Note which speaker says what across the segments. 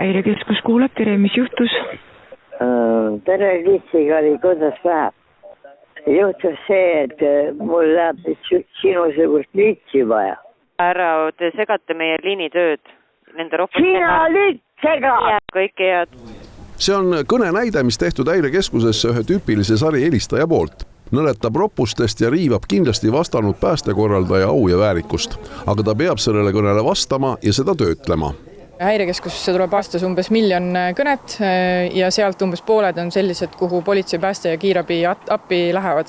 Speaker 1: Häirekeskus kuulab, tere, mis juhtus?
Speaker 2: Tere, Litsiga oli, kuidas läheb? Juhtus see, et mul läheb sinusugust litsi vaja.
Speaker 3: Ära, te segate meie liinitööd.
Speaker 2: Sina litsega!
Speaker 3: Kõike head.
Speaker 4: See on kõne näide, mis tehtud Häirekeskusesse ühe tüüpilise sari helistaja poolt. Nõletab roppustest ja riivab kindlasti vastanud päästekorraldaja au ja väärikust. Aga ta peab sellele kõnele vastama ja seda töötlema.
Speaker 5: Häirekeskusse tuleb aastas umbes 1 miljon kõnet ja sealt umbes pooled on sellised, kuhu politsei, pääste ja kiirabi appi lähevad.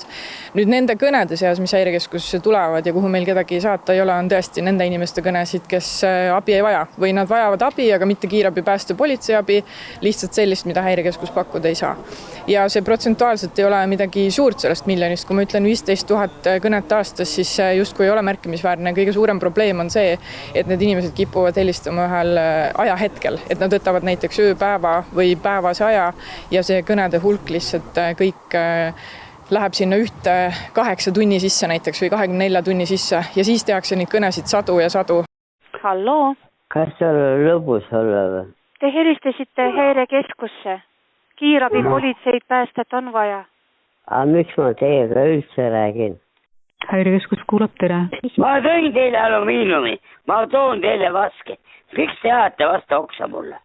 Speaker 5: Nüüd nende kõnede seas, mis Häirekeskusse tulevad ja kuhu meil kedagi saata ei ole, on tõesti nende inimeste kõnesid, kes abi ei vaja. Või nad vajavad abi, aga mitte kiirabi, pääste, politsei abi, lihtsalt sellist, mida Häirekeskus pakkuda ei saa. Ja see protsentuaalselt ei ole midagi suurt sellest miljonist. Kui ma ütlen 15 000 kõnet aastas, siis justkui ei ole märkimisväärne. Kõige suurem probleem on see, et need inimesed kipuvad helistama ühel ajahetkel, et nad võtavad näiteks ööpäeva või päevase aja ja see kõnede hulk lihtsalt kõik läheb sinna 8 tunni sisse näiteks või 24 tunni sisse ja siis tehakse neid kõnesid sadu ja sadu.
Speaker 3: Halloo?
Speaker 2: Kas sul on lõbus olla või?
Speaker 3: Te helistasite Häirekeskusse. Kiirabi, politseid, päästet on vaja.
Speaker 2: Aga miks ma teiega üldse räägin?
Speaker 1: Häirekeskus kuulab, tere.
Speaker 2: Ma tõin teile alumiiniumi, ma toon teile vaske. Miks te ajate vastu oksa mulle?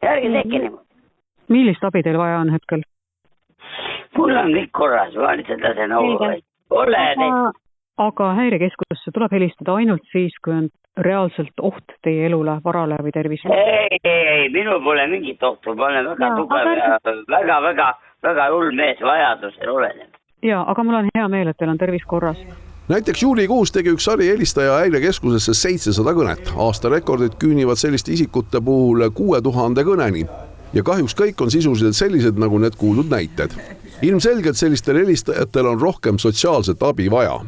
Speaker 2: Järgi teki niimoodi.
Speaker 1: Millist abi teil vaja on hetkel?
Speaker 2: Mul on kõik korras, ma lihtsalt lasen auru. Ole teid.
Speaker 1: Aga Häirekeskusse tuleb helistada ainult siis, kui on reaalselt oht teie elule, varale või tervisele?
Speaker 2: Ei, minul pole mingit ohtu, ma olen väga tugev ja väga hull mees vajadusel oleneb.
Speaker 1: Jaa, aga mul on hea meel, et teil on tervis korras.
Speaker 4: Näiteks juulikuus tegi üks sari helistaja Häirekeskusesse 700 kõnet. Aastarekordid küünivad selliste isikute puhul 6000 kõneni. Ja kahjuks kõik on sisuliselt sellised, nagu need kuuldud näited. Ilmselgelt sellistel helistajatel on rohkem sotsiaalset abi vaja.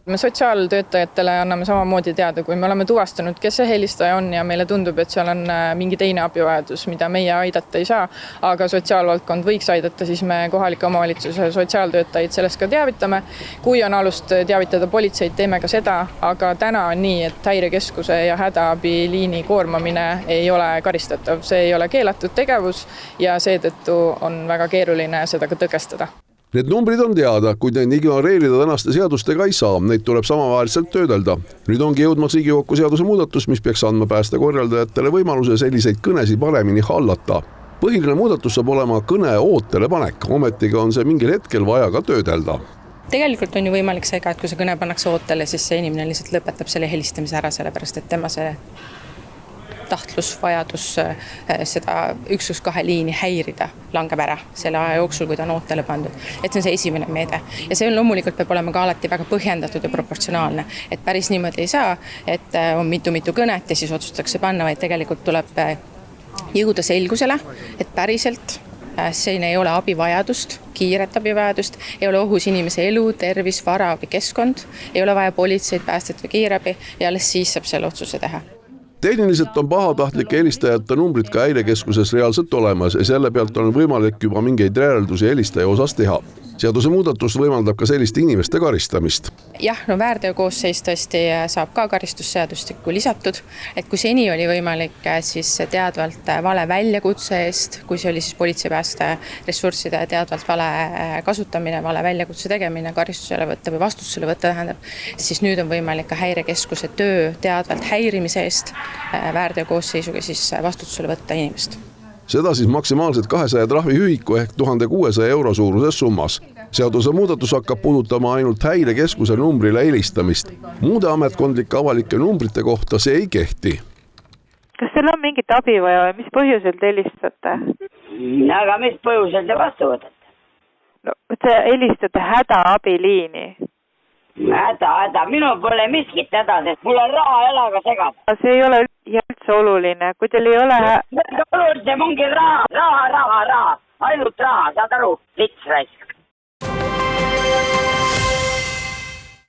Speaker 5: Me sotsiaaltöötajatele anname samamoodi teada, kui me oleme tuvastanud, kes see helistaja on ja meile tundub, et seal on mingi teine abivajadus, mida meie aidata ei saa, aga sotsiaalvaldkond võiks aidata, siis me kohalike omavalitsuse sotsiaaltöötajaid sellest ka teavitame. Kui on alust teavitada politseid, teeme ka seda, aga täna on nii, et Häirekeskuse ja hädaabiliini koormamine ei ole karistatav. See ei ole keelatud tegevus ja seetõttu on väga keeruline seda ka tõkestada.
Speaker 4: Need numbrid on teada, kuid neid ignoreerida tänaste seadustega ei saa, neid tuleb samavaheliselt töödelda. Nüüd ongi jõudmas Riigikokku seaduse muudatus, mis peaks andma päästekorraldajatele võimaluse selliseid kõnesid paremini hallata. Põhiline muudatus saab olema kõne ootele panek, ometiga on see mingil hetkel vaja ka töödelda.
Speaker 6: Tegelikult on ju võimalik see ka, et kui see kõne pannakse ootele, siis see inimene lihtsalt lõpetab selle helistamise ära, sellepärast et tema see tahtlus, vajadus seda 112 liini häirida langeb ära selle aja jooksul, kui ta on ootele pandud. Et see on see esimene meede. Ja see on loomulikult peab olema ka alati väga põhjendatud ja proportsionaalne. Et päris niimoodi ei saa, et on mitu kõnet ja siis otsustatakse panna, vaid tegelikult tuleb jõuda selgusele, et päriselt siin ei ole abivajadust, kiiret abivajadust, ei ole ohus inimese elu, tervis, vara või keskkond, ei ole vaja politseid, päästet või kiirabi ja alles siis saab selle otsuse teha.
Speaker 4: Tehniliselt on pahatahtlike helistajate numbrid ka Häirekeskuses reaalselt olemas ja selle pealt on võimalik juba mingeid järeldusi helistaja osas teha. Seaduse muudatus võimaldab ka selliste inimeste karistamist.
Speaker 6: Jah, väärteokoosseis tõesti saab ka karistusseadustikku lisatud, et kui seni oli võimalik siis teadvalt vale väljakutse eest, kui see oli siis politseipääste ressursside teadvalt vale kasutamine, vale väljakutse tegemine, karistusele võtta või vastusele võtta tähendab, siis nüüd on võimalik ka Häirekeskuse töö teadvalt häirimise eest väärteokoosseisuga siis vastutusele võtta inimest.
Speaker 4: Seda siis maksimaalselt 200 trahviühiku ehk 1600 euro suuruses summas. Seaduse muudatus hakkab puudutama ainult Häirekeskuse numbrile helistamist. Muude ametkondlike avalike numbrite kohta see ei kehti.
Speaker 3: Kas teil on mingit abi vaja või mis põhjusel te helistate?
Speaker 2: Aga mis põhjusel te vastu võtate?
Speaker 3: No, te helistate hädaabiliini.
Speaker 2: Häda, minul pole miskit häda, sest mul on raha jalaga segada.
Speaker 3: See ei ole üldse oluline, kui teil ei ole...
Speaker 2: Oluline ongi raha, ainult raha, saad aru, lits raisk.